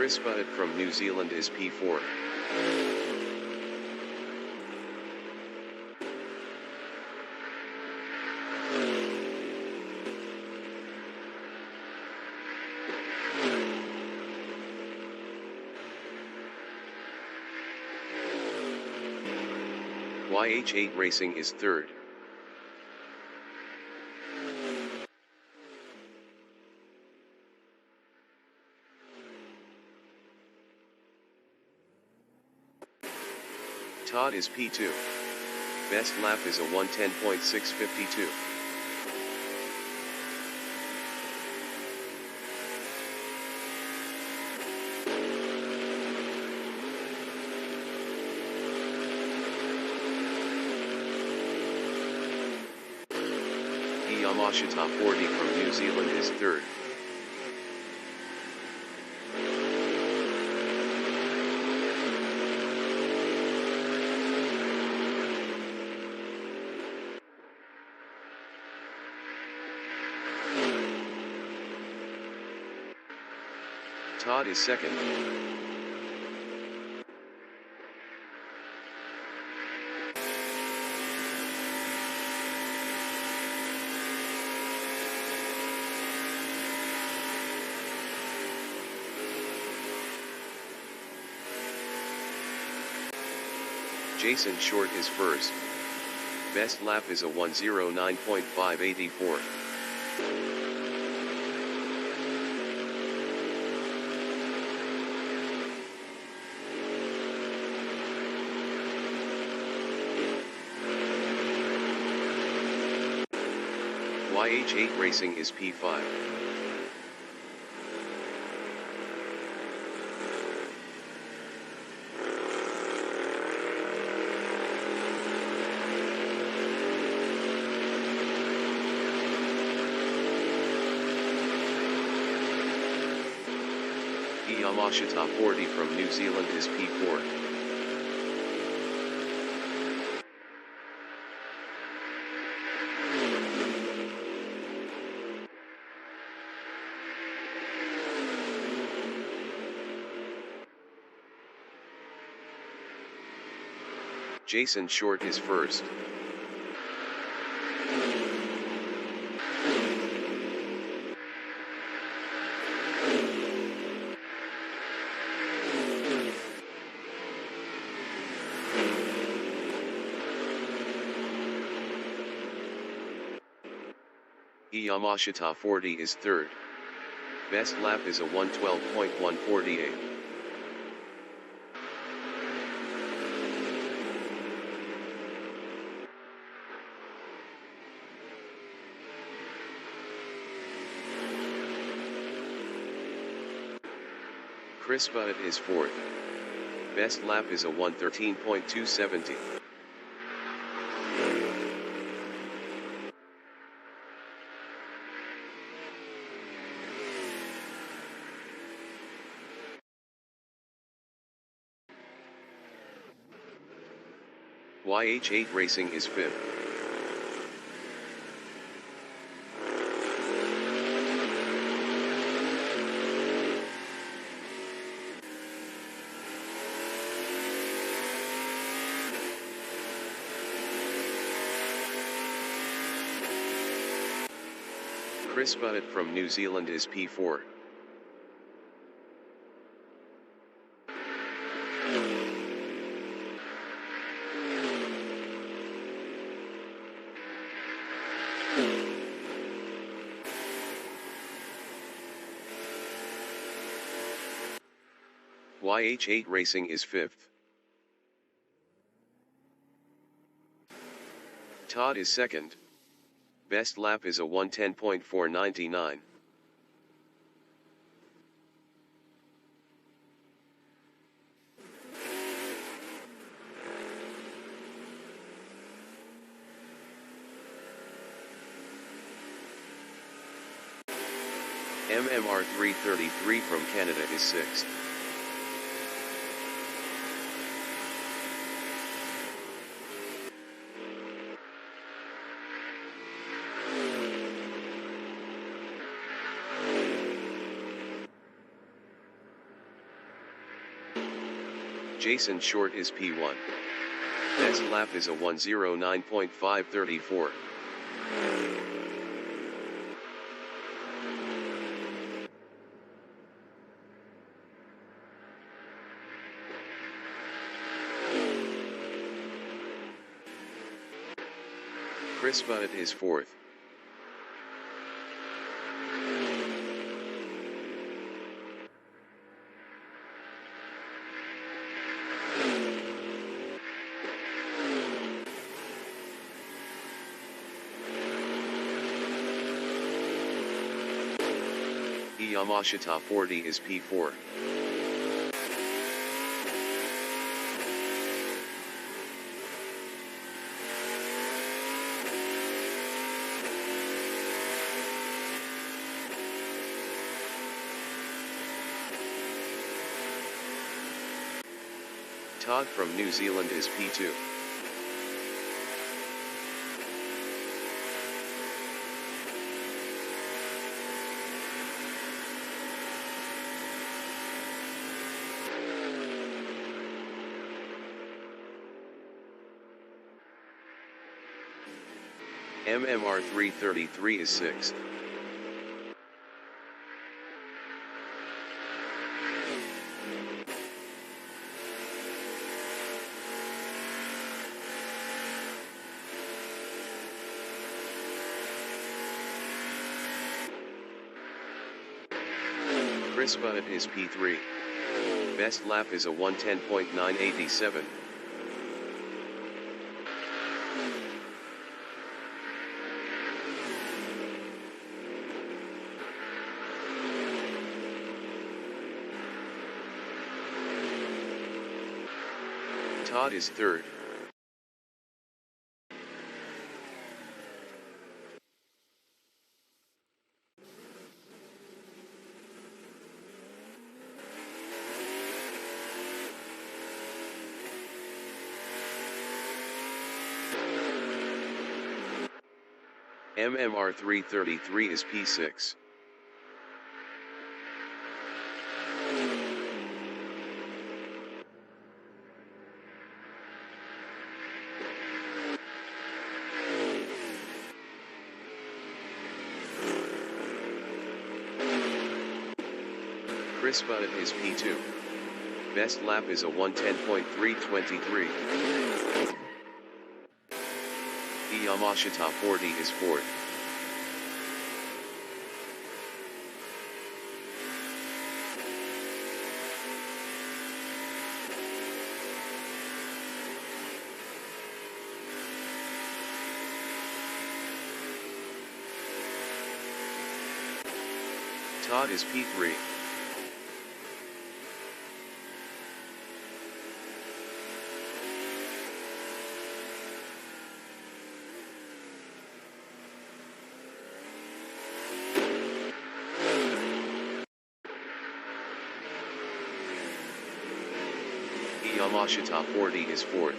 Chris Butt from New Zealand is P4. YH8 Racing is third. Todd is P2. Best lap is a 1:10.652. Yamashita 40 from New Zealand is third. Todd is second. Jason Short is first. Best lap is a 1:09.584. YH8 Racing is P5. Yamashita 40 from New Zealand is P4. Jason Short is first. Yamashita 40 is third. Best lap is a 1:12.148. Chris Butt is fourth. Best lap is a 1:13.270. YH8 Racing is fifth. Chris Butt from New Zealand is P4. YH8 Racing is fifth. Todd is second. Best lap is a 1:10.499. MMR 333 from Canada is sixth. Jason Short is P1. Best lap is a 1:09.534. Chris Butt is 4th. Yamashita 40 is P4. Todd from New Zealand is P2. MMR 333 is 6th. Chris Butt is P3. Best lap is a 1:10.987. Todd is 3rd. MMR 333 is P6. Chris Butt is P2. Best lap is a 1:10.323. Yamashita 40 is 4th. Todd is P3. Yamashita 40 is 4th.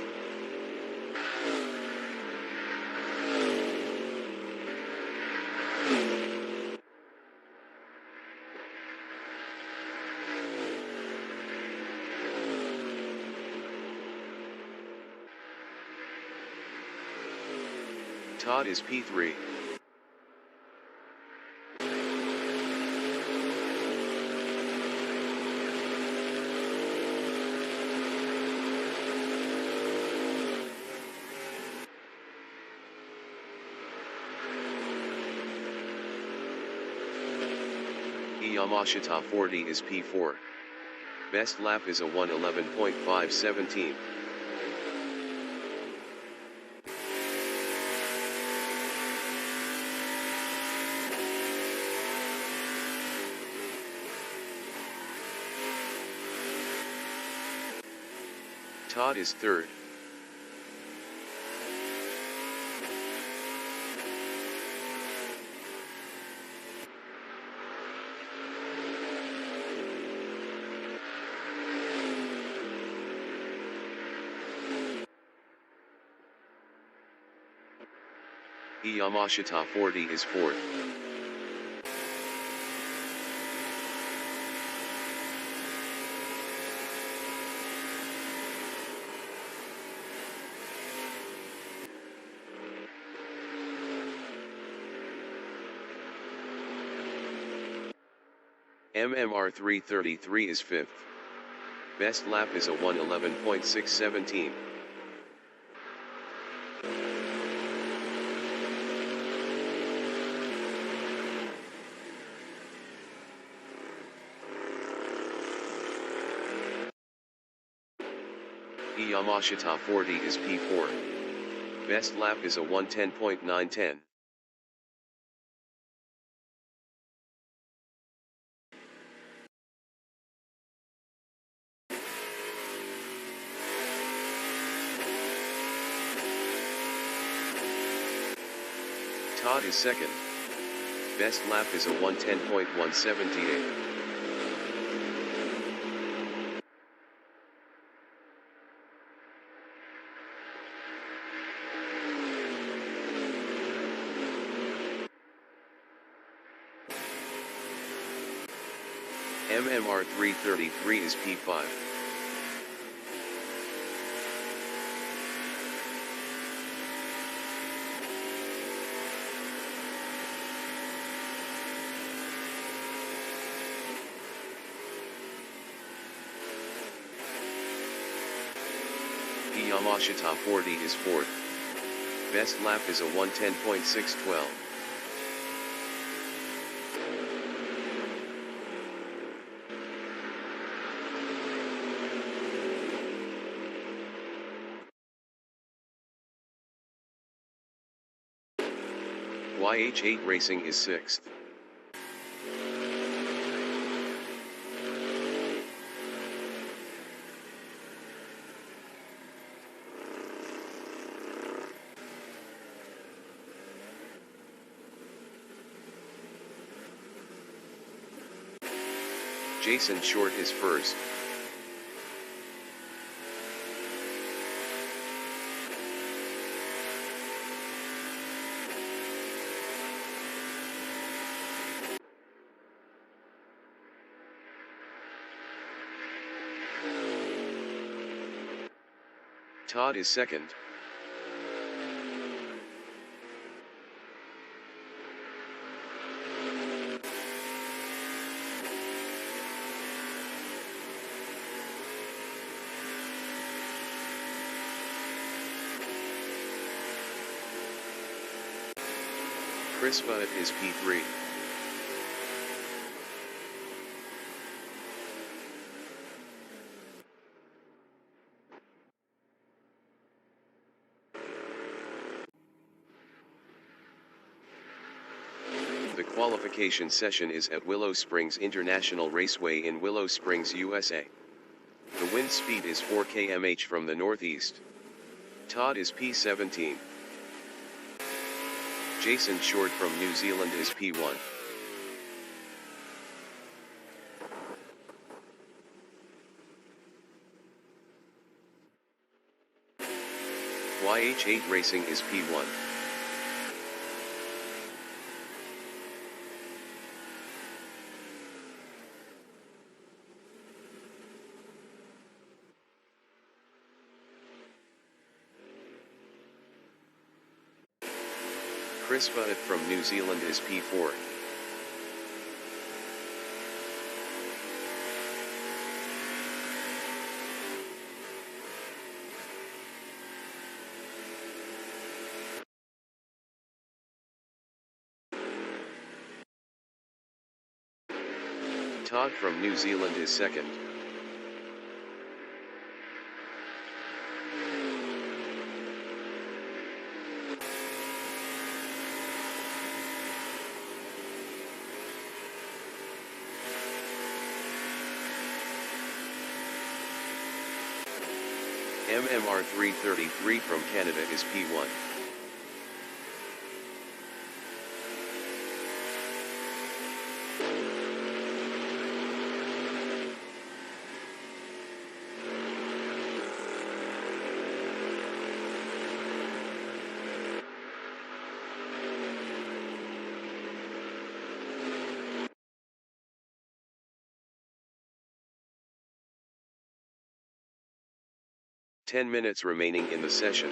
Todd is P3. Yamashita 40 is P4. Best lap is a 1:11.517. Todd is 3rd. Yamashita 40 is 4th. MMR 333 is 5th. Best lap is a 1:11.617. Yamashita 40 is P4. Best lap is a 1:10.910. Todd is 2nd. Best lap is a 1:10.178. MMR 333 is P5. Yamashita 40 is 4th. Best lap is a 1:10.612. YH8 Racing is 6th. Jason Short is 1st. Todd is 2nd. Chris Butt is P3. The qualification session is at Willow Springs International Raceway in Willow Springs, USA. The wind speed is 4 km/h from the northeast. Todd is P17. Jason Short from New Zealand is P1. YH8 Racing is P1. Chris Butt from New Zealand is P4. Todd from New Zealand is 2nd. MMR 333 from Canada is P1. Ten minutes remaining in the session.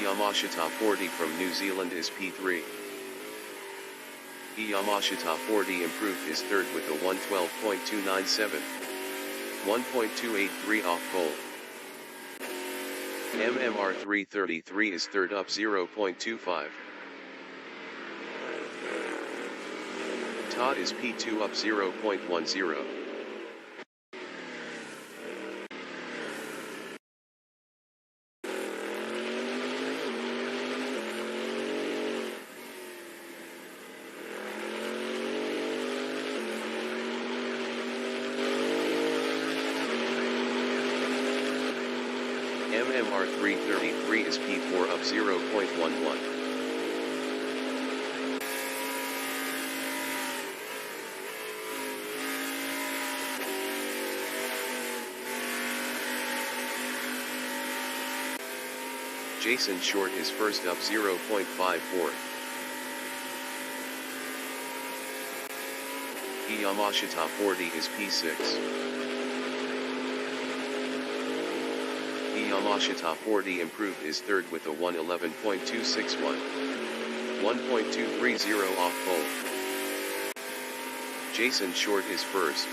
Yamashita 40 from New Zealand is P3. Yamashita 40 improved is third with a 112.297. 1.283 off pole. MMR 333 is third up 0.25. Todd is P2 up 0.10. MMR 333 is P4 up 0.11. Jason Short is first up 0.54. Yamashita 40 is P6. Yamashita 40 improved is third with a 111.261. 1.230 off pole. Jason Short is first.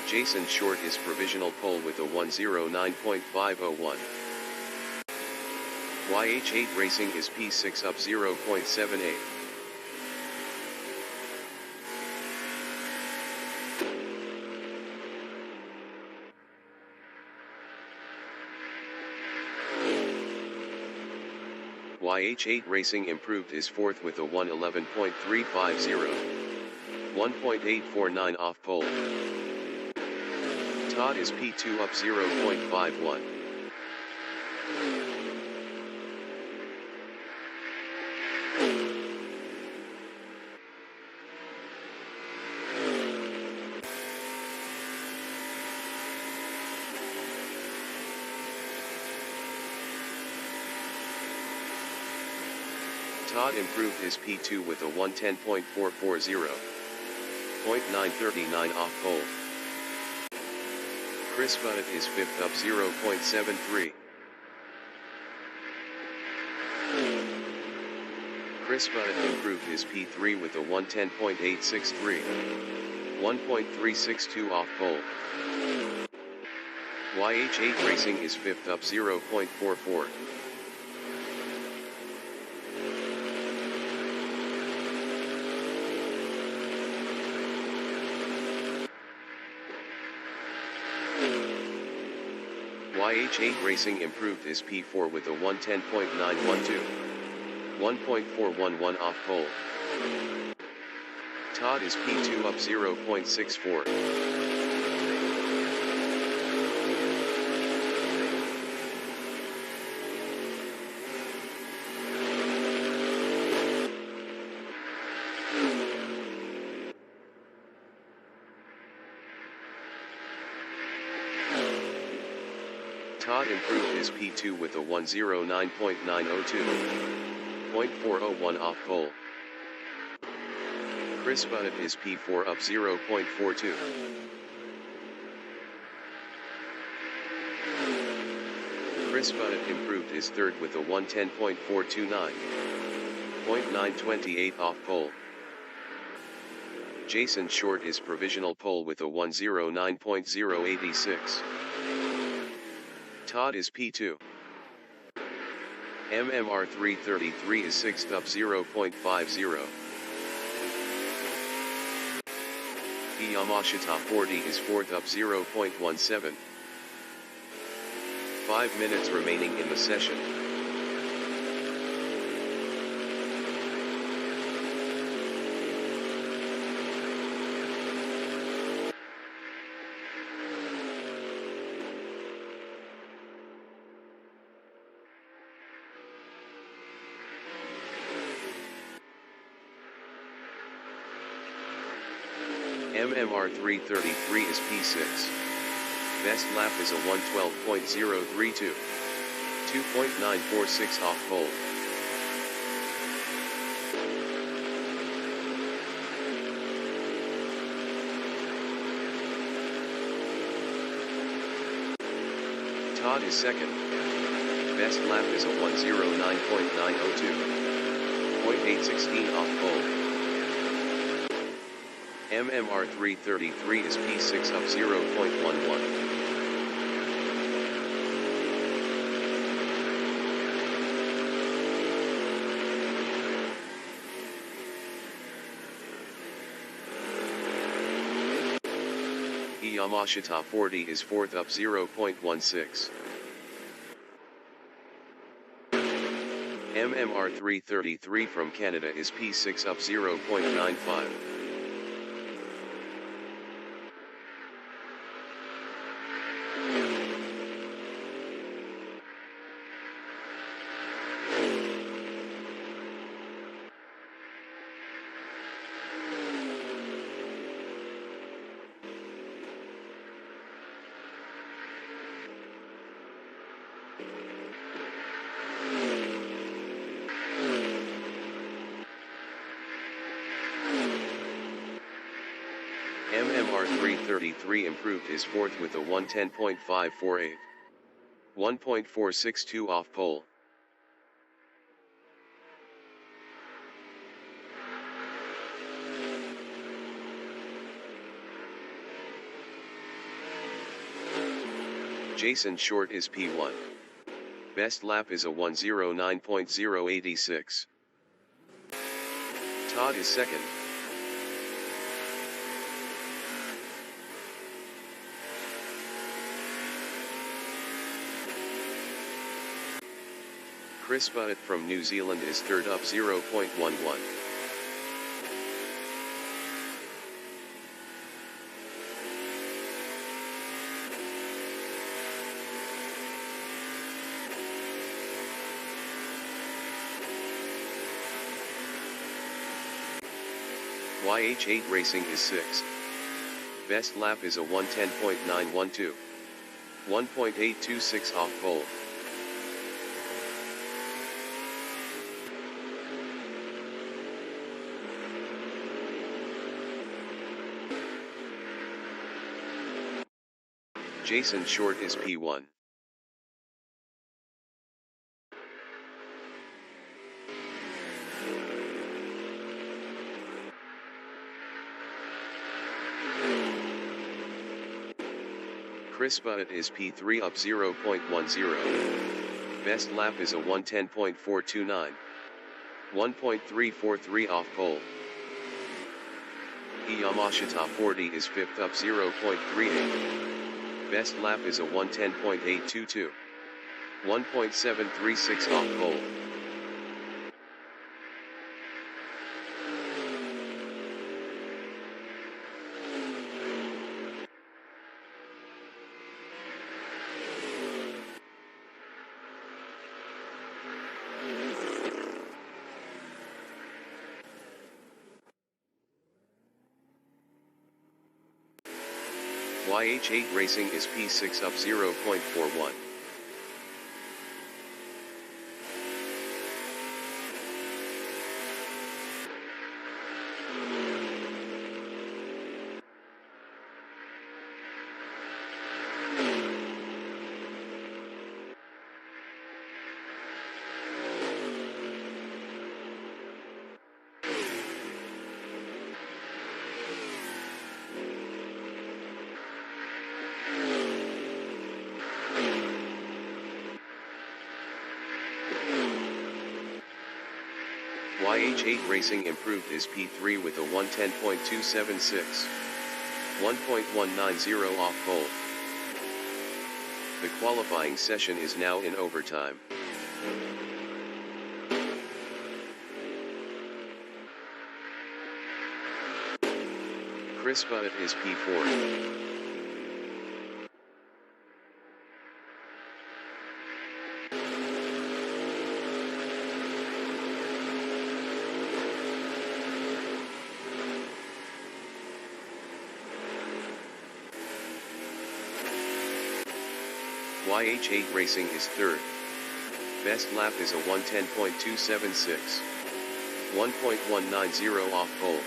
Jason Short is provisional pole with a 109.501. YH8 Racing is P6 up 0.78. YH8 Racing improved is fourth with a 111.350. 1.849 off pole. Todd is P2 up 0.51. Todd improved his P2 with a 110.440. 0.939 off pole. Chris Bunnett is fifth up 0.73. Chris Bunnett improved his P3 with a 110.863. 1.362 off pole. YH8 Racing is fifth up 0.44. YH8 Racing improved his P4 with a 110.912. 1.411 off pole. Todd is P2 up 0.64. Todd improved his P2 with a 109.902. 0.401 off pole. Chris Bunnett is P4 up 0.42. Chris Bunnett improved his third with a 110.429. 0.928 off pole. Jason Short is provisional pole with a 109.086. Todd is P2. MMR 333 is sixth up 0.50. Yamashita 40 is fourth up 0.17. 5 minutes remaining in the session. MMR 333 is P6. Best lap is a 112.032. 2.946 off pole. Todd is second. Best lap is a 109.902. 0.816 off pole. MMR 333 is P6 up 0.11. Yamashita 40 is 4th up 0.16. MMR 333 from Canada is P6 up 0.95. MMR 333 improved his 4th with a 110.548. 1.462 off pole. Jason Short is P1. Best lap is a 109.086. Todd is 2nd. Chris Butt from New Zealand is 3rd up 0.11. YH8 Racing is 6th. Best lap is a 110.912. 1.826 off pole. Jason Short is P1. Chris Butt is P3 up 0.10. Best lap is a 110.429. 1.343 off pole. Yamashita 40 is 5th up 0.38. Best lap is a 110.822. 1.736 off pole. YH8 Racing is P6 up 0.41. YH8 Racing improved his P3 with a 110.276. 1.190 off pole. The qualifying session is now in overtime. Chris Butt is P4. YH8 Racing is 3rd. Best lap is a 110.276. 1.190 off pole.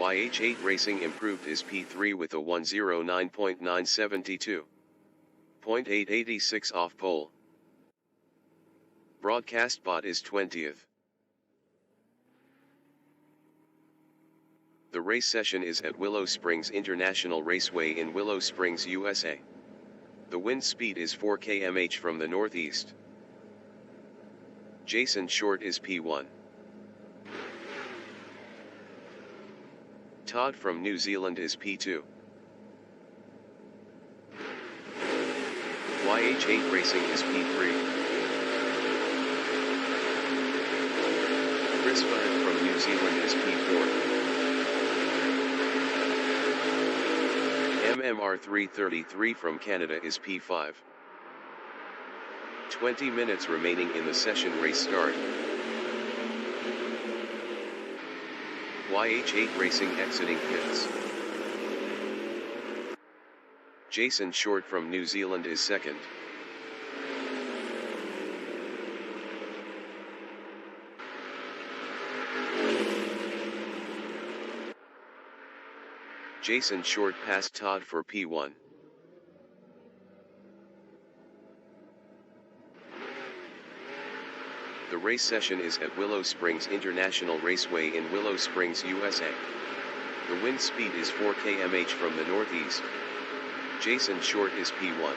YH8 Racing improved is P3 with a 109.972. 0.886 off pole. Broadcast bot is 20th. The race session is at Willow Springs International Raceway in Willow Springs, USA. The wind speed is 4 km/h from the northeast. Jason Short is P1. Todd from New Zealand is P2. YH8 Racing is P3. Chris Bennett from New Zealand is P4. MMR 333 from Canada is P5. 20 minutes remaining in the session. Race start. YH8 Racing exiting pits. Jason Short from New Zealand is second. Jason Short passed Todd for P1. The race session is at Willow Springs International Raceway in Willow Springs, USA. The wind speed is 4 km/h from the northeast. Jason Short is P1.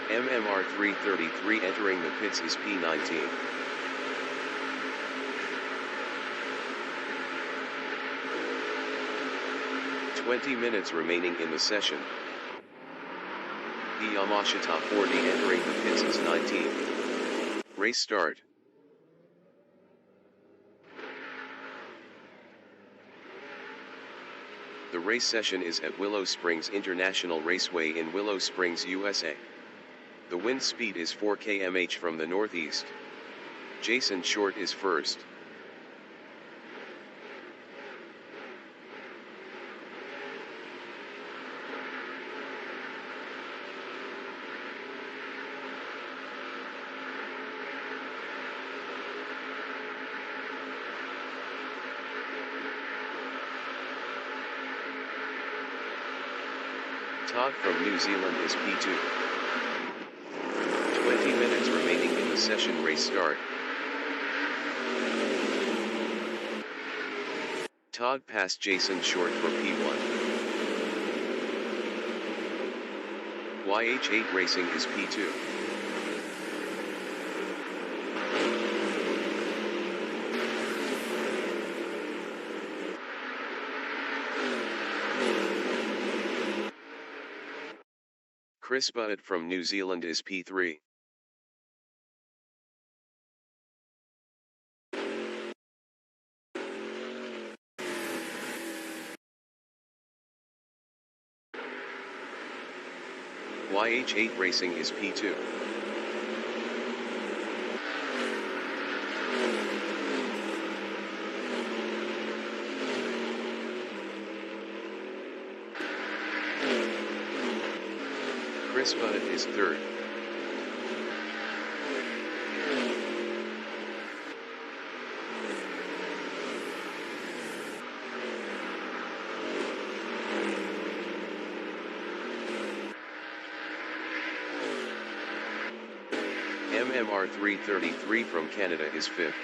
MMR 333 entering the pits is P19. "20 minutes remaining in the session. Yamashita 40 entering the pits is 19. Race start. The race session is at Willow Springs International Raceway in Willow Springs, USA. The wind speed is 4 km/h from the northeast. Jason Short is first. Todd from New Zealand is P2. 20 minutes remaining in the session. Race start. Todd passed Jason Short for P1. YH8 Racing is P2. Chris Bennett from New Zealand is P3. YH8 Racing is P2. Chris Bennett is third. MMR 333 from Canada is fifth.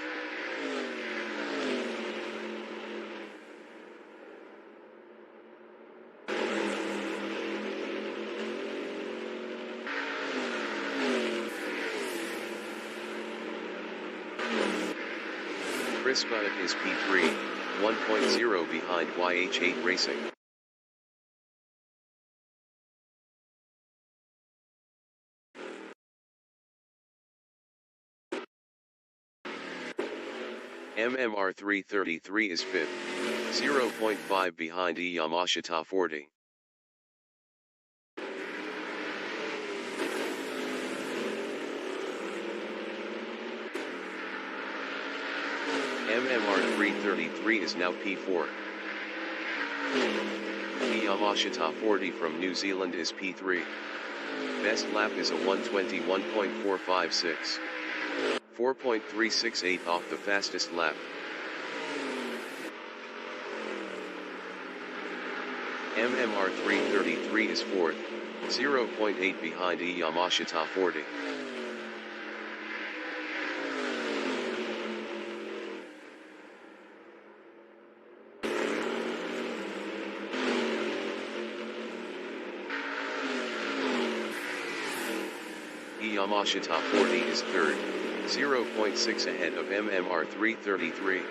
Chris Bennett is P3, 1.0 behind YH8 Racing. MMR 333 is fifth, 0.5 behind Yamashita 40. MMR 333 is now P4. Yamashita 40 from New Zealand is P3. Best lap is a 121.456. 4.368 off the fastest lap. MMR 333 is 4th, 0.8 behind Yamashita 40. Yamashita 40 is 3rd, 0.6 ahead of MMR 333.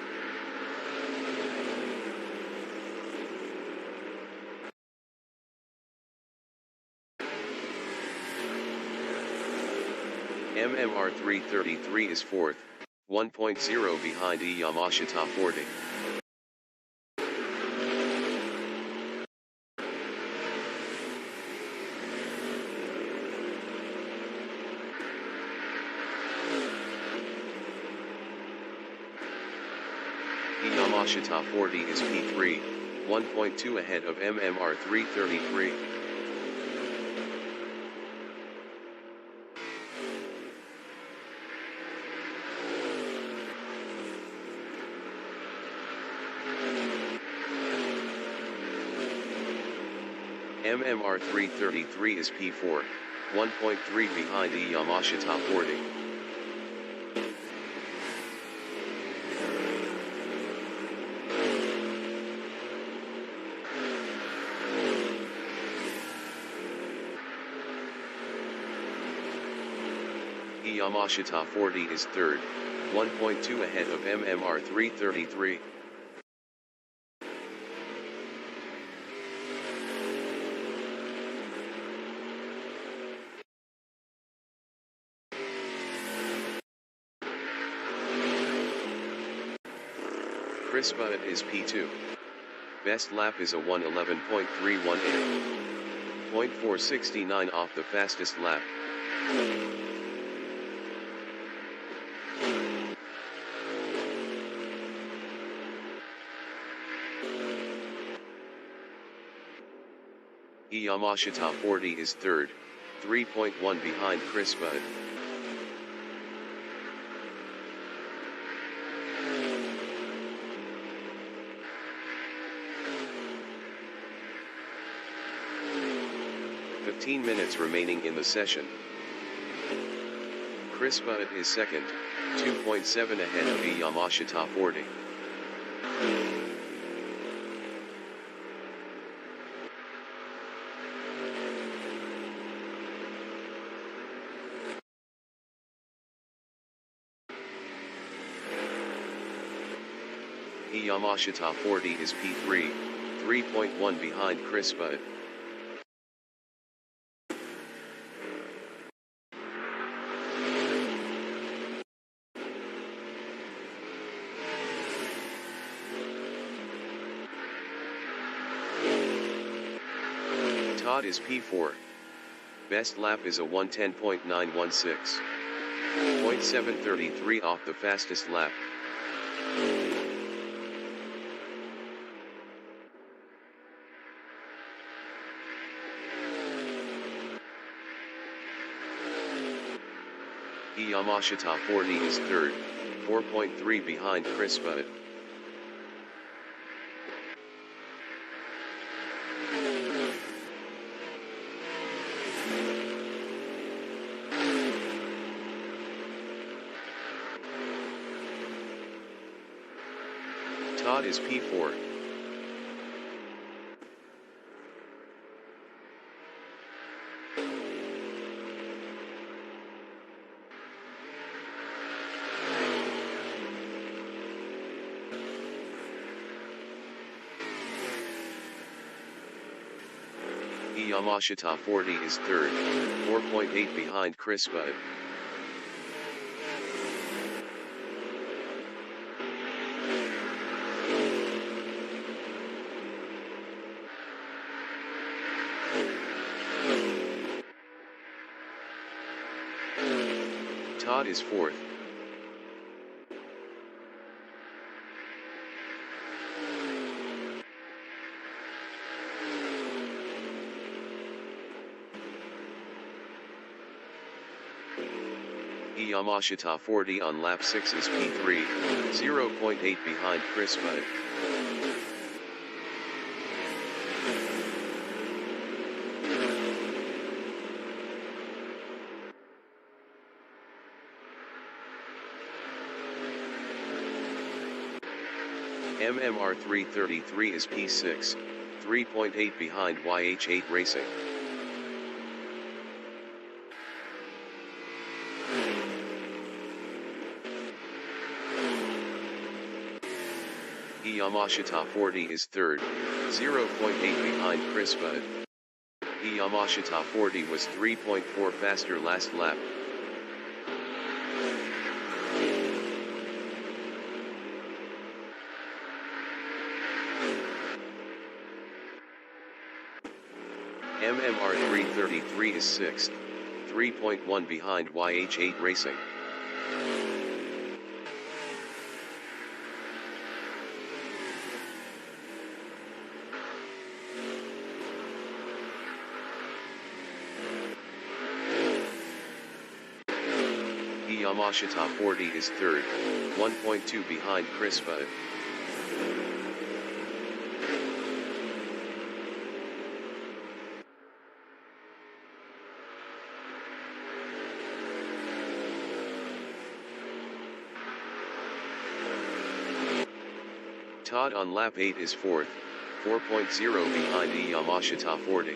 MMR 333 is 4th, 1.0 behind Yamashita 40. Yamashita 40 is P3, 1.2 ahead of MMR 333. MMR 333 is P4, 1.3 behind Yamashita 40. Yamashita 40 is 3rd, 1.2 ahead of MMR 333. Chris Butt is P2. Best lap is a 111.318. 0.469 off the fastest lap. Yamashita 40 is 3rd, 3.1 behind Chris Butt. "15 minutes remaining in the session. Chris Butt is 2nd, 2.7 ahead of Yamashita 40. Yamashita 40 is P3, 3.1 behind Chris Butt. Todd is P4. Best lap is a 110.916. 0.733 off the fastest lap. Yamashita 40 is 3rd, 4.3 behind Chris Butt. Todd is P4. Yamashita 40 is 3rd, 4.8 behind Chris Butt. Todd is 4th. Yamashita 40 on lap 6 is P3, 0.8 behind Chris Budd. MMR 333 is P6, 3.8 behind YH8 Racing. Yamashita 40 is third, 0.8 behind Chris Budd. Yamashita 40 was 3.4 faster last lap. MMR 333 is 6th, 3.1 behind YH8 Racing. Yamashita 40 is third, 1.2 behind Chris Budd. Todd on lap 8 is 4th, 4.0 behind Yamashita 40.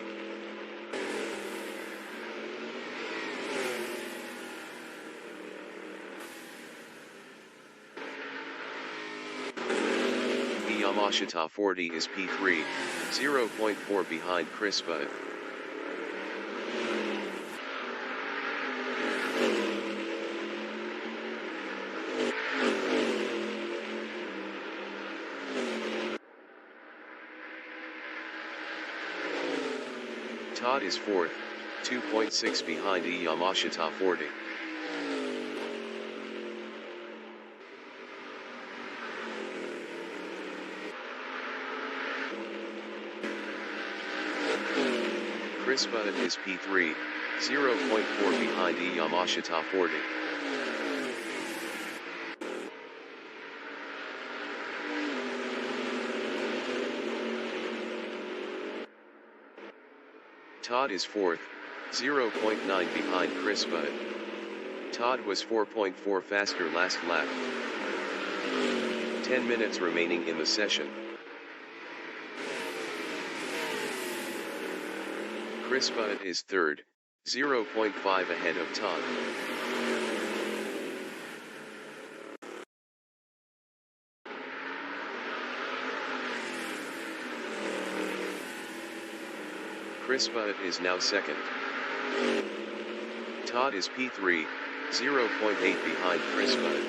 Yamashita 40 is P3, 0.4 behind Chris Budd. Todd is 4th, 2.6 behind Yamashita 40. Chris Budd is P3, 0.4 behind Yamashita 40. Todd is 4th, 0.9 behind Chris Budd. Todd was 4.4 faster last lap. 10 minutes remaining in the session. Chris Budd is third, 0.5 ahead of Todd. Chris Budd is now second. Todd is P3, 0.8 behind Chris Budd.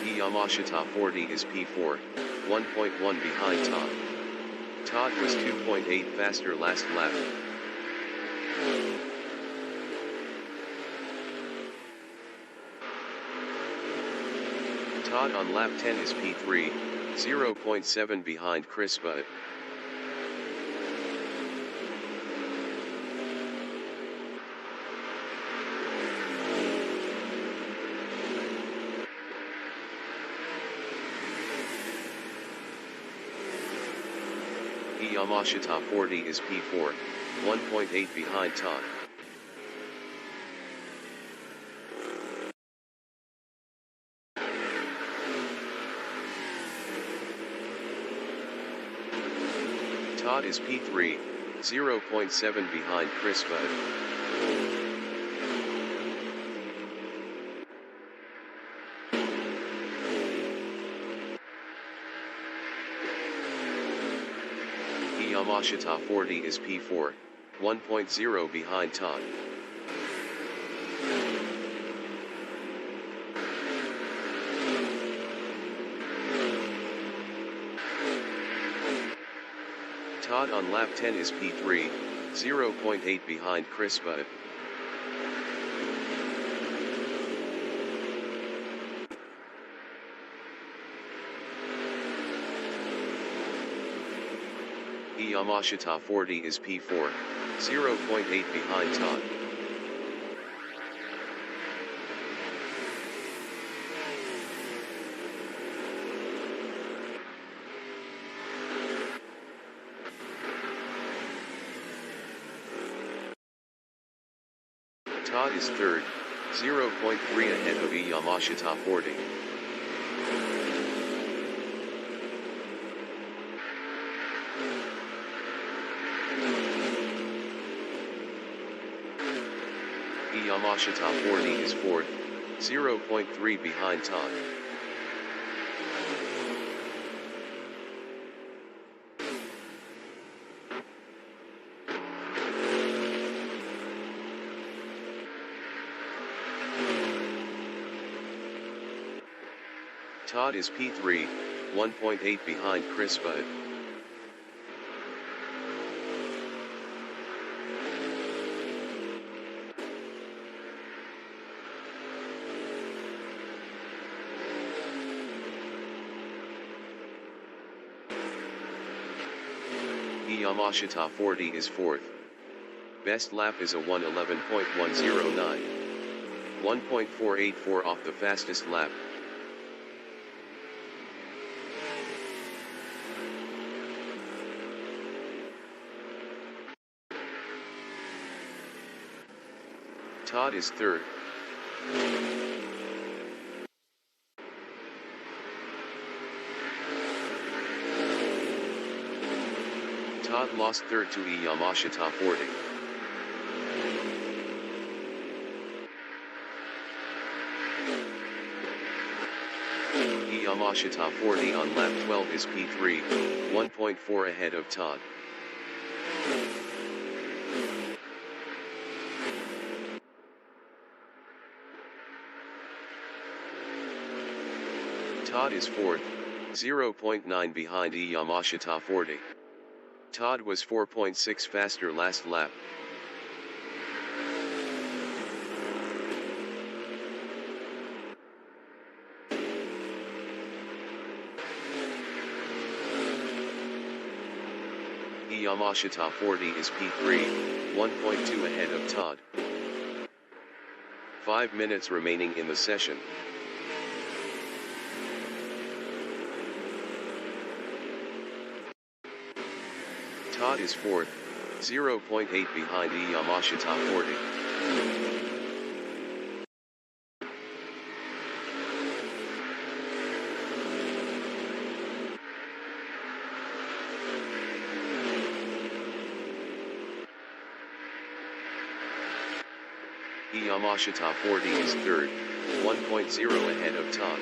Yamashita 40 is P4, 1.1 behind Todd. Todd was 2.8 faster last lap. Todd on lap 10 is P3, 0.7 behind Chris Budd. Yamashita 40 is P4, 1.8 behind Todd. Todd is P3, 0.7 behind Chris Budd. Yamashita 40 is P4, 1.0 behind Todd. Todd on lap 10 is P3, 0.8 behind Chris Budd. Yamashita 40 is P4, 0.8 behind Todd. Todd is third, 0.3 ahead of Yamashita 40. Yamashita 40 is fourth, 0.3 behind Todd. Todd is P3, 1.8 behind Chris Budd. Yamashita 40 is fourth. Best lap is a 1:11.109. 1.484 off the fastest lap. Todd is third. Todd lost third to Yamashita 40. Yamashita 40 on lap 12 is P3, 1.4 ahead of Todd. Todd is fourth, 0.9 behind Yamashita 40. Todd was 4.6 faster last lap. Yamashita 40 is P3, 1.2 ahead of Todd. 5 minutes remaining in the session. Todd is fourth, 0.8 behind Yamashita 40. Yamashita 40 is third, 1.0 ahead of Todd.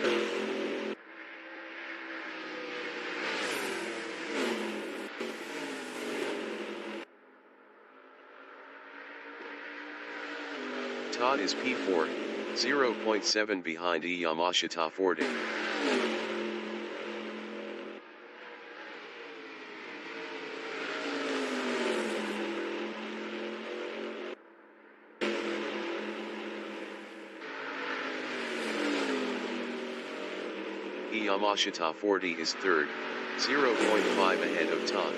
Todd is P4, 0.7 behind Yamashita 40. Yamashita 40 is third, 0.5 ahead of Todd.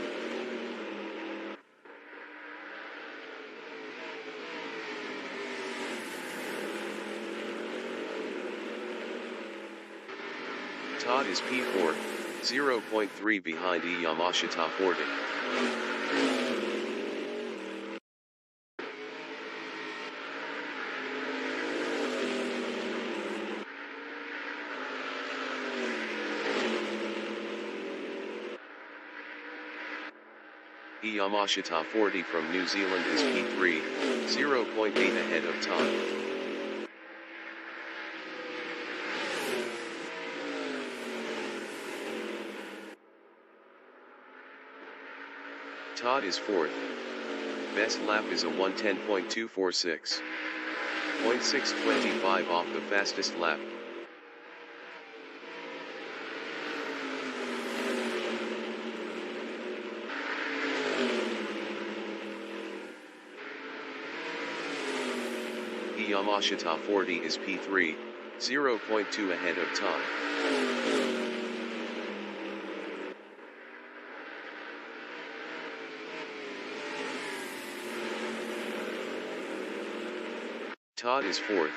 Todd is P4, 0.3 behind Yamashita 40. Yamashita 40 from New Zealand is P3, 0.8 ahead of Todd. Todd is fourth. Best lap is a 1:10.246. 0.625 off the fastest lap. Yamashita 40 is P3, 0.2 ahead of Todd. Todd is 4th.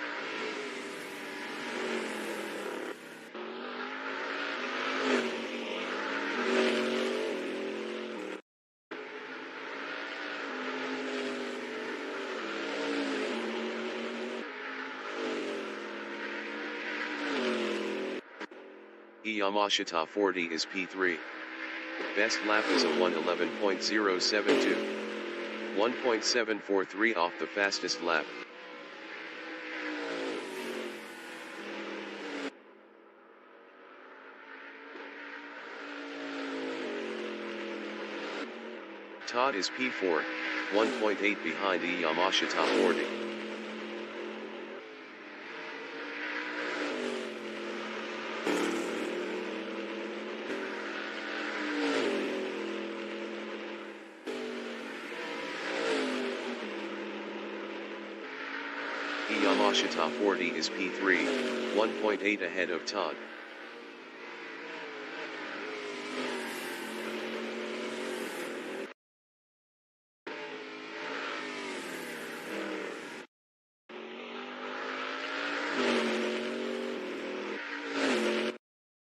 Yamashita 40 is P3. Best lap is a 1:11.072. 1.743 off the fastest lap. Todd is P4, 1.8 behind Yamashita 40. Yamashita 40 is P3, 1.8 ahead of Todd.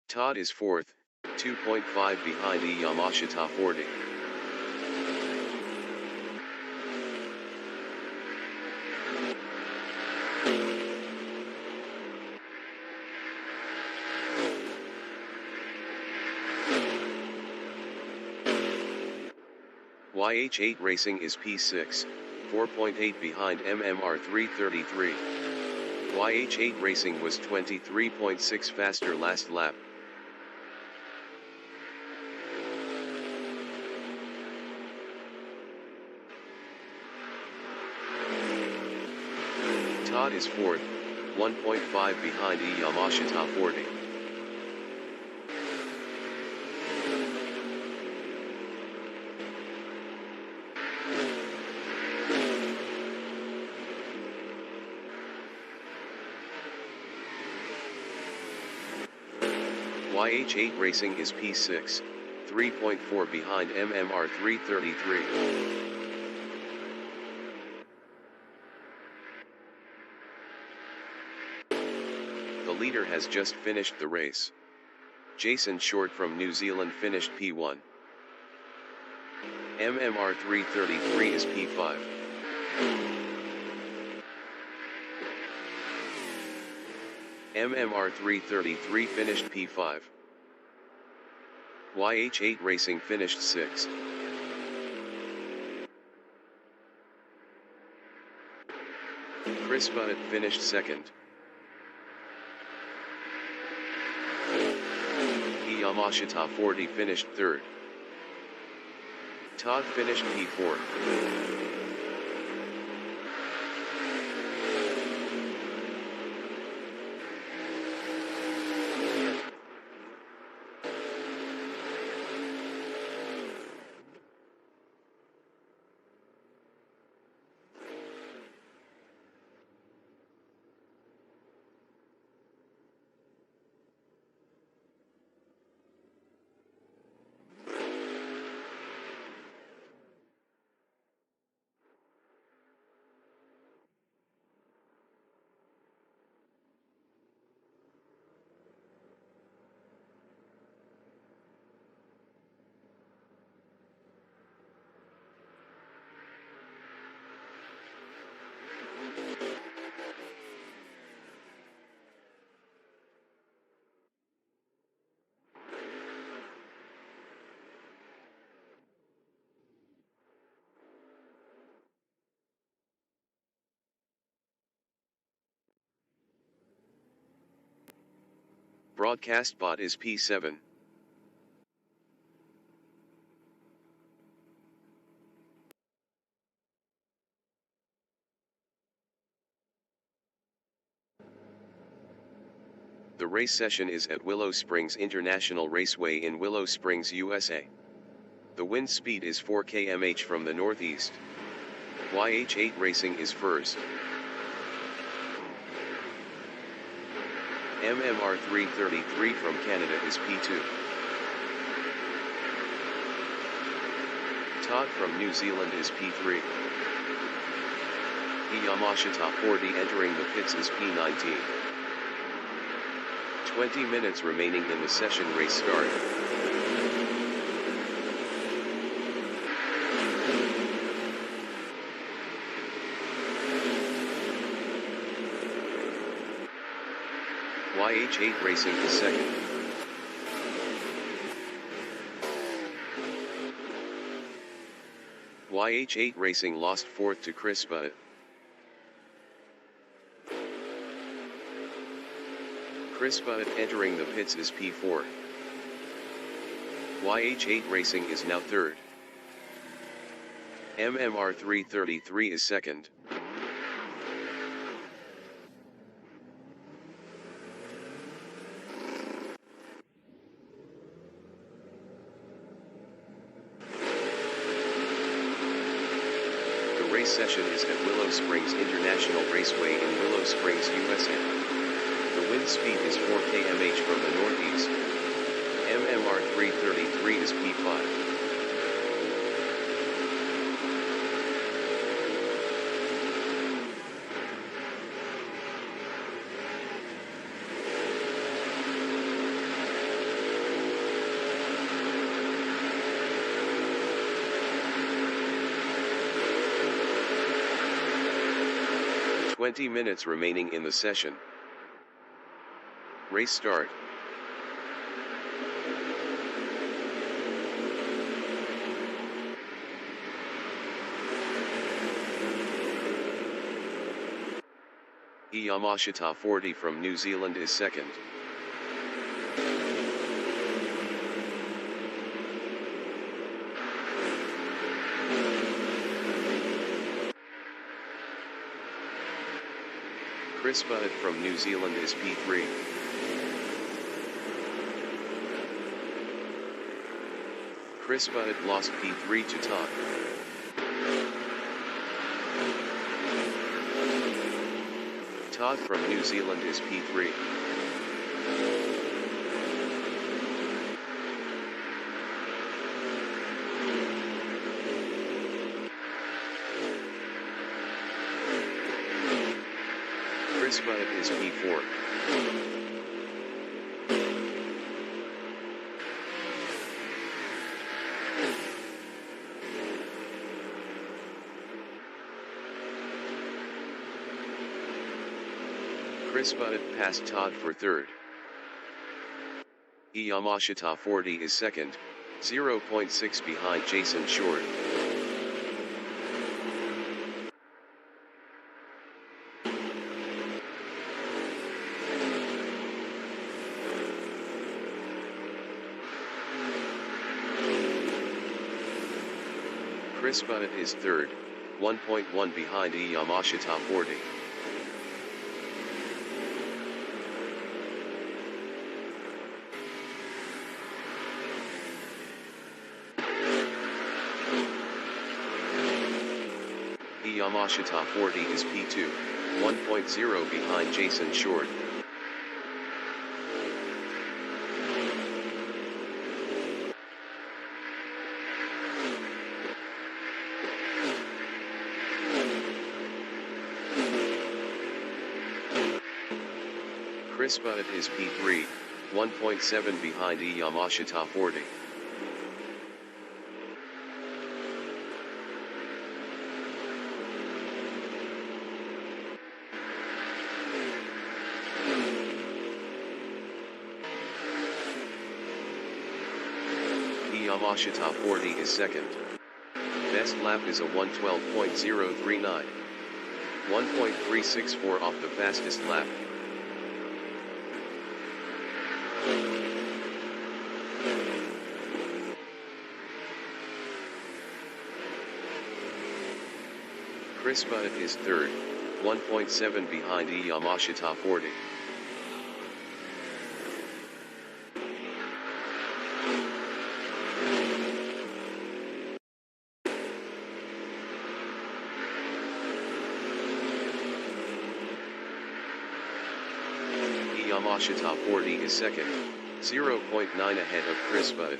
Todd is 4th, 2.5 behind Yamashita 40. YH8 Racing is P6, 4.8 behind MMR 333. YH8 Racing was 23.6 faster last lap. Todd is 4th, 1.5 behind Yamashita 40. YH8 Racing is P6, 3.4 behind MMR 333. The leader has just finished the race. Jason Short from New Zealand finished P1. MMR 333 is P5. MMR 333 finished P5. YH8 Racing finished 6th. Chris Butt finished 2nd. Yamashita 40 finished 3rd. Todd finished P4. Broadcast bot is P7. The race session is at Willow Springs International Raceway in Willow Springs, USA. The wind speed is 4 km/h from the northeast. YH8 Racing is first. MMR 333 from Canada is P2. Todd from New Zealand is P3. Yamashita 40 entering the pits is P19. 20 minutes remaining in the session. Race start. YH8 Racing is second. YH8 Racing lost fourth to Crispa. Crispa entering the pits is P4. YH8 Racing is now third. MMR 333 is second. The race session is at Willow Springs International Raceway in Willow Springs, USA. The wind speed is 4 km/h from the northeast. MMR 333 is P5. "20 minutes remaining in the session. Race start. Yamashita 40 from New Zealand is second. Crispa from New Zealand is P3. Crispa lost P3 to Todd. Todd from New Zealand is P3. Crispa is P4. Crispa passed Todd for third. Yamashita 40 is second, 0.6 behind Jason Short. Crispa is third, 1.1 behind Yamashita 40. Yamashita 40 is P2, 1.0 behind Jason Short. Crispa is P3, 1.7 behind Yamashita 40. Yamashita 40 is second. Best lap is a 1:12.039. 1.364 off the fastest lap. Crispa is third, 1.7 behind Yamashita 40. Yamashita 40 is second, 0.9 ahead of Crispa.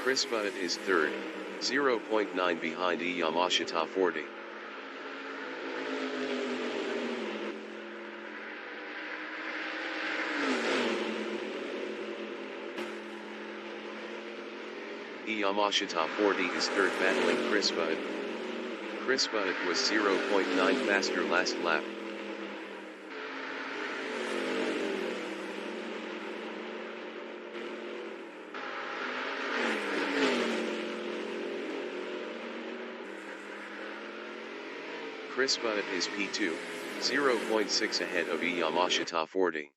Chris Butt is third, 0.9 behind Yamashita 40. Yamashita 40 is third, battling Chris Butt. Chris Butt was 0.9 faster last lap. Chris Butt is P2, 0.6 ahead of Yamashita 40.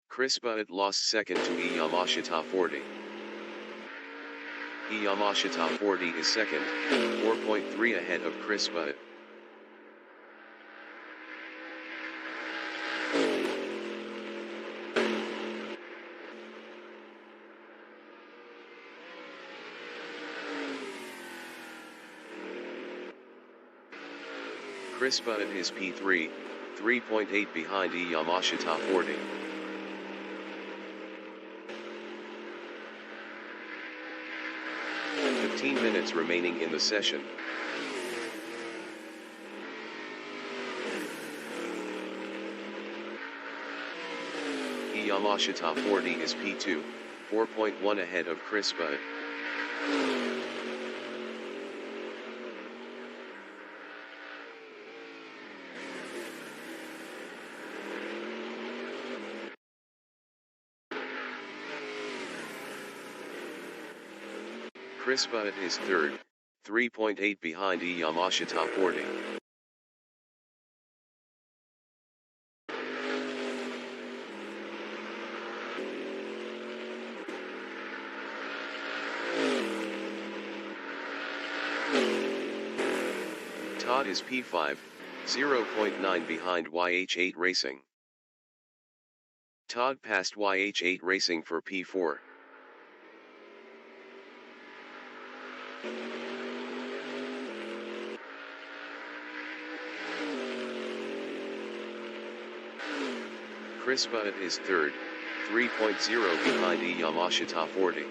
Chris Butt lost second to Yamashita 40. Yamashita 40 is second, 4.3 ahead of Chris Butt. Chris Butt is P3, 3.8 behind Yamashita 40. Minutes remaining in the session. Yamashita 40 is P2, 4.1 ahead of Chris Butt. Chris Butt is third, 3.8 behind Yamashita 40. Todd is P5, 0.9 behind YH8 Racing. Todd passed YH8 Racing for P4. Chris Butt is third, 3.0 behind Yamashita 40.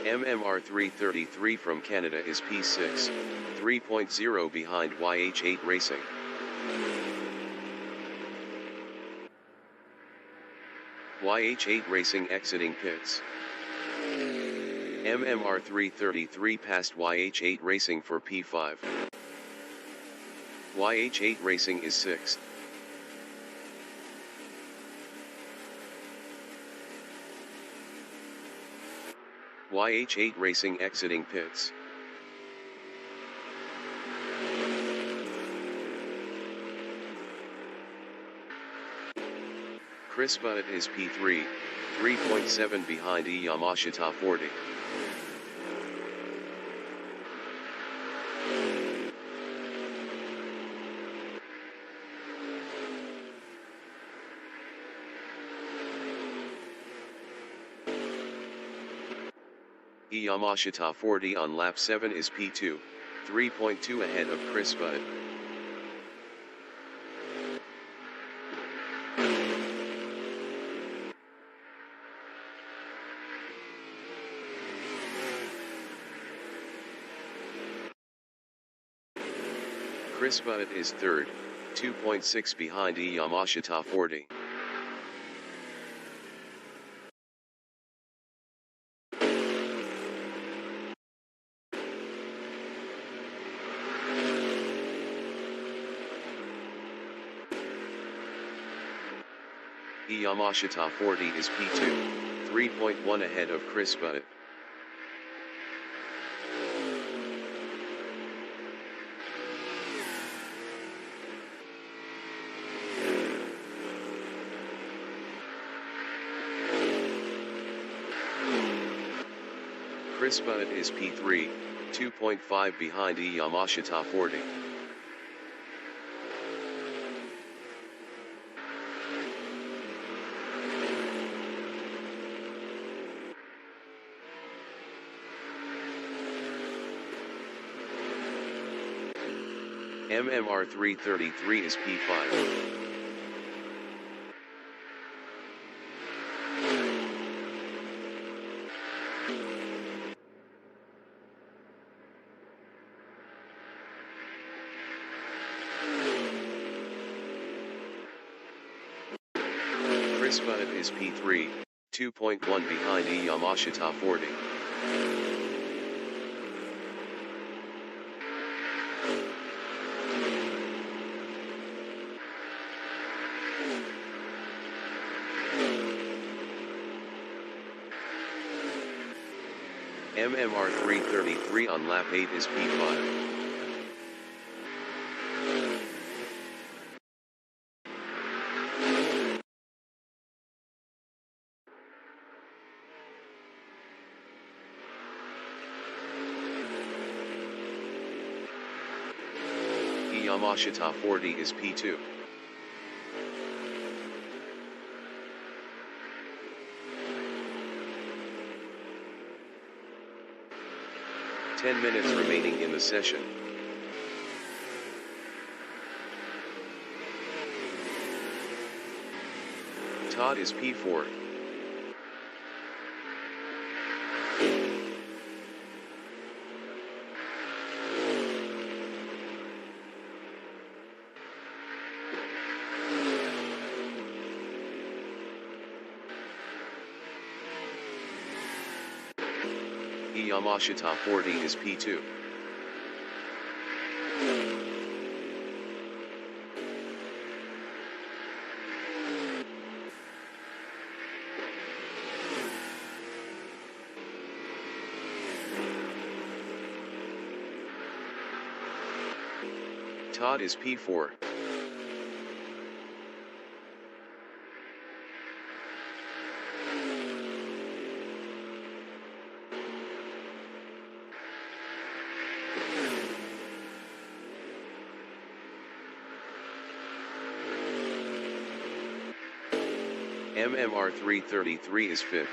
MMR 333 from Canada is P6, 3.0 behind YH8 Racing. YH8 Racing exiting pits. MMR 333 passed YH8 Racing for P5. YH8 Racing is 6th. YH8 Racing exiting pits. Chris Butt is P3, 3.7 behind Yamashita 40. Yamashita 40 on lap 7 is P2, 3.2 ahead of Chris Butt. Chris Butt is third, 2.6 behind Yamashita 40. Yamashita 40 is P2, 3.1 ahead of Chris Butt. Chris Butt is P3, 2.5 behind Yamashita 40. MMR 333 is P5. Chris Butt is P3, 2.1 behind Yamashita 40. MMR 333 on lap 8 is P5. Yamashita 40 is P2. Ten minutes remaining in the session. Todd is P4. Yamashita 40 is P2. Todd is P4. MMR 333 is 5th.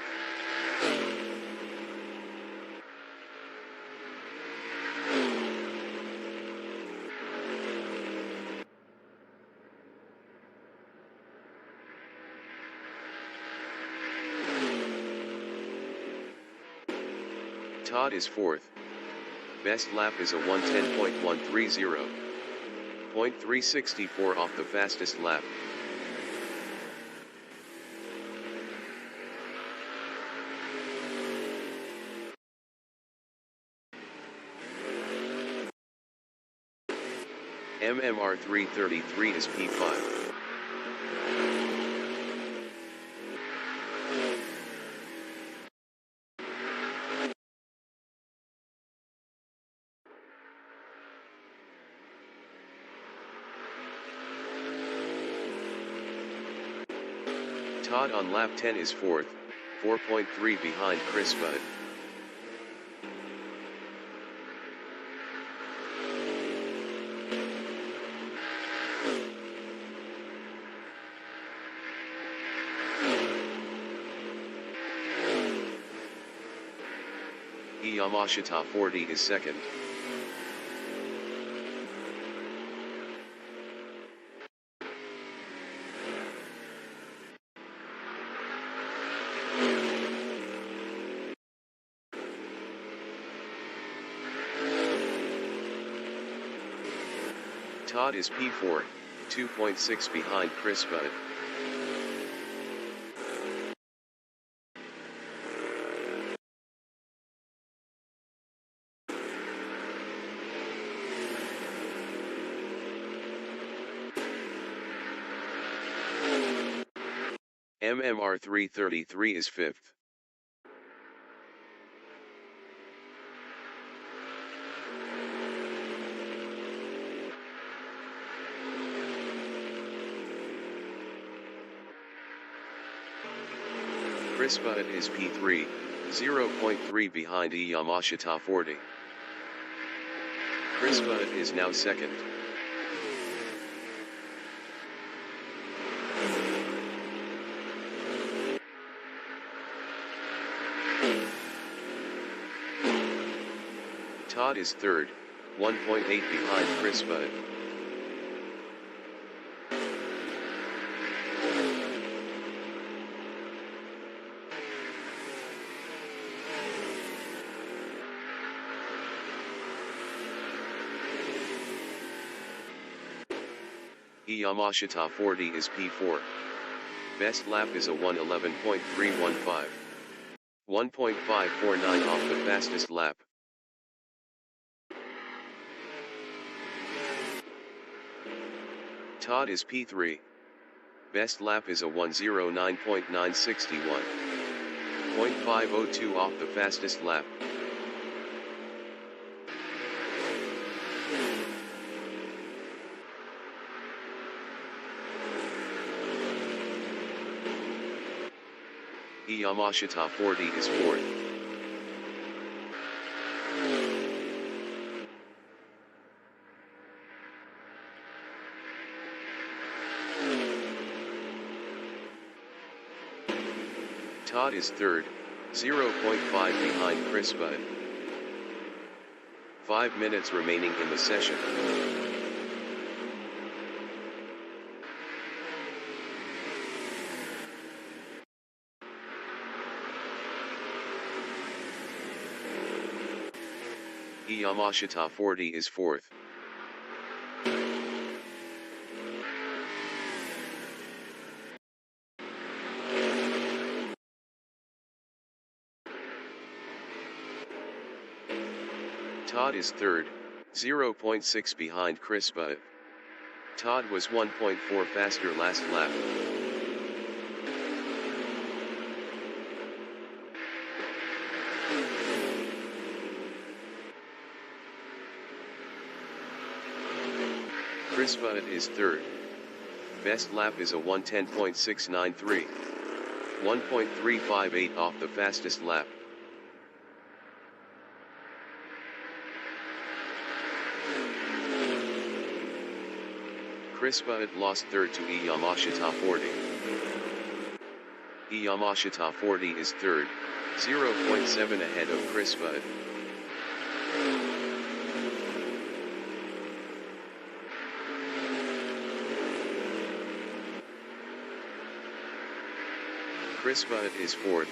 Todd is 4th. Best lap is a 110.130. 0.364 off the fastest lap. MMR 333 is P5. Todd on lap 10 is 4th, 4.3 behind Chris Butt. Yamashita 40 is 2nd. Todd is P4, 2.6 behind Chris Butt. MMR 333 is 5th. Chris Butt is P3, 0.3 behind Yamashita 40. Chris Budd is now second. Todd is third, 1.8 behind Chris Budd. Yamashita 40 is P4. Best lap is a 1:11.315. 1.549 off the fastest lap. Todd is P3. Best lap is a 1:09.961. 0.502 off the fastest lap. Yamashita 40 is fourth. Todd is third, 0.5 behind Chris Budd. 5 minutes remaining in the session. Yamashita 40 is fourth. Todd is third, 0.6 behind Chris Budd. Todd was 1.4 faster last lap. Chris Budd is third. Best lap is a 1:10.693. 1.358 off the fastest lap. Chris Budd lost third to Yamashita 40. Yamashita 40 is third, 0.7 ahead of Chris Budd. Chris Budd is fourth,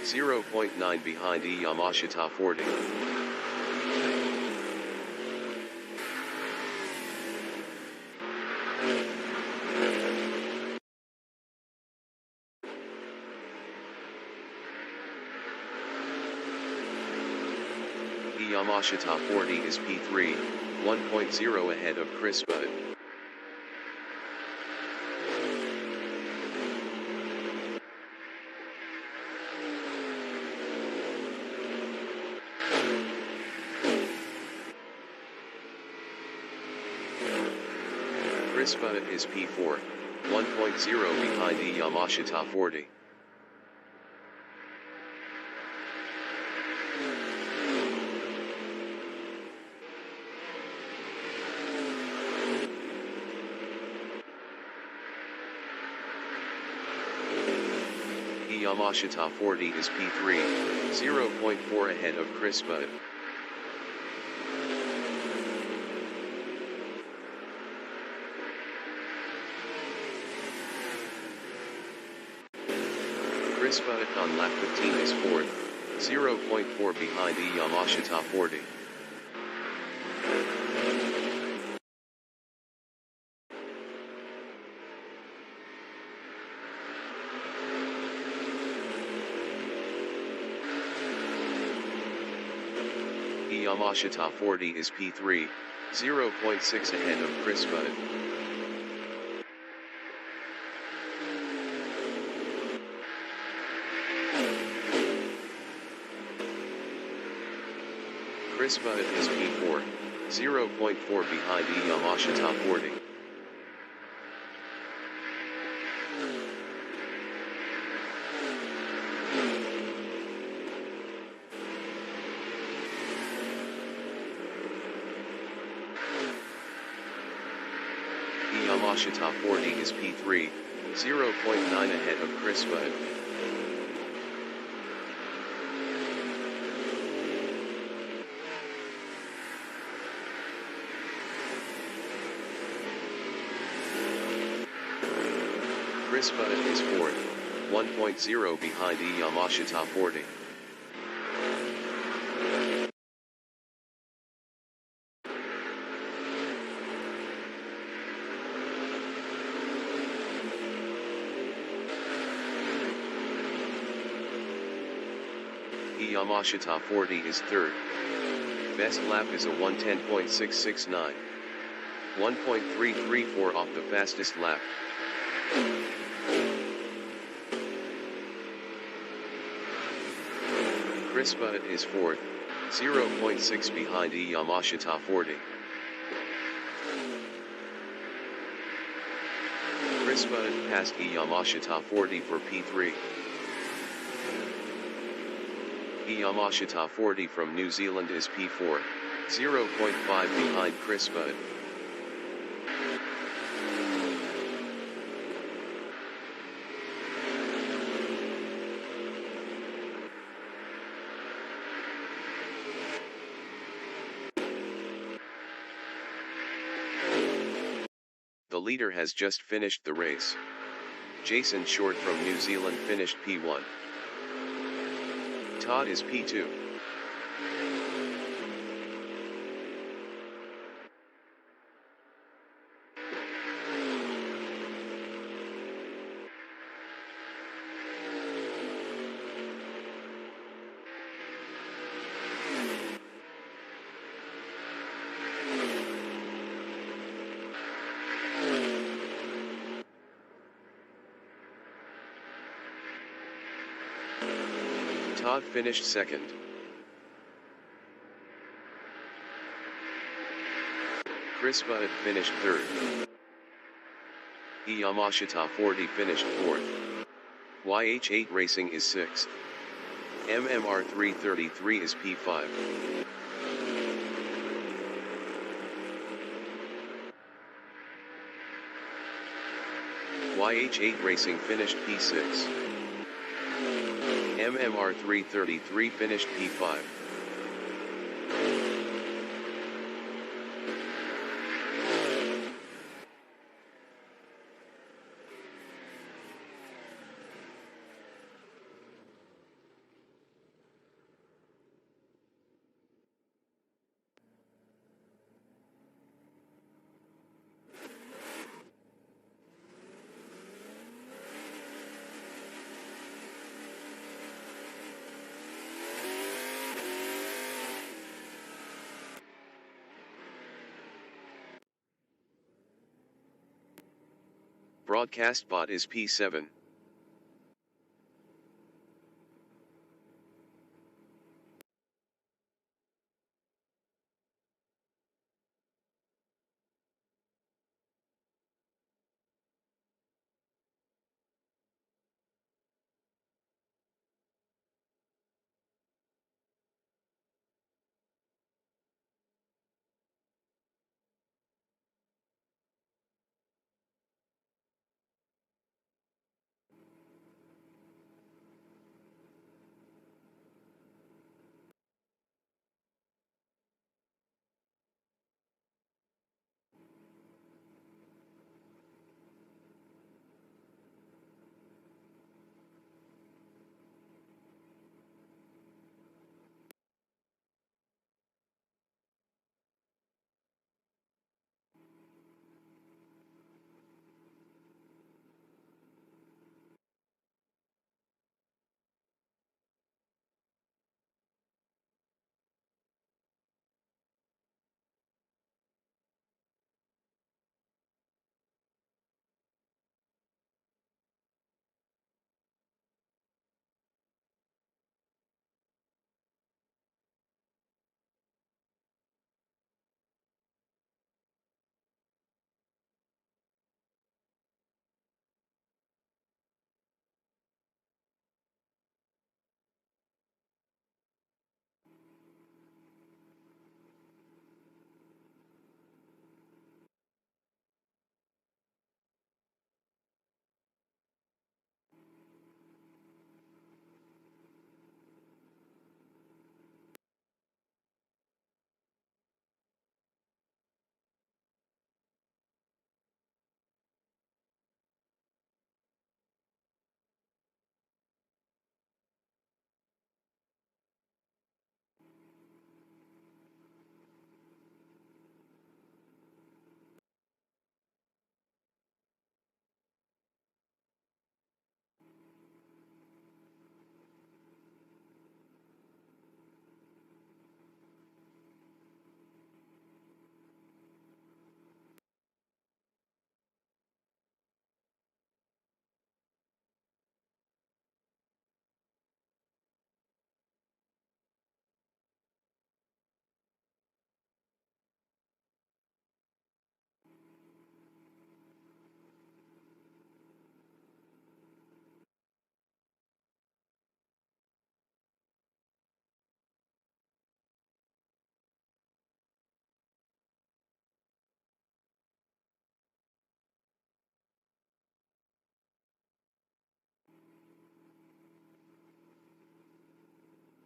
0.9 behind Yamashita 40. Yamashita 40 is P3, 1.0 ahead of Chris Budd. Chris Budd is P4, 1.0 behind Yamashita 40. Yamashita 40 is P3, 0.4 ahead of Chris Budd. Chris Budd on lap 15 is fourth, 0.4 behind Yamashita 40. Yamashita 40 is P3, 0.6 ahead of Chris Budd. Chris Budd is P4, 0.4 behind Yamashita 40. Yamashita 40 is P3, 0.9 ahead of Chris Budd. Chris Budd is 4th, 1.0 behind Yamashita 40. Yamashita 40 is 3rd. Best lap is a 1:10.669. 1.334 off the fastest lap. Chris Budd is 4th, 0.6 behind Yamashita 40. Chris Budd passed Yamashita 40 for P3. Yamashita 40 from New Zealand is P4, 0.5 behind Chris Budd. The leader has just finished the race. Jason Short from New Zealand finished P1. Todd is P2. Todd finished 2nd. Chris Budd finished 3rd. Yamashita 40 finished 4th. YH8 Racing is 6th. MMR 333 is P5. YH8 Racing finished P6. MMR 333 finished P5. Broadcast bot is P7.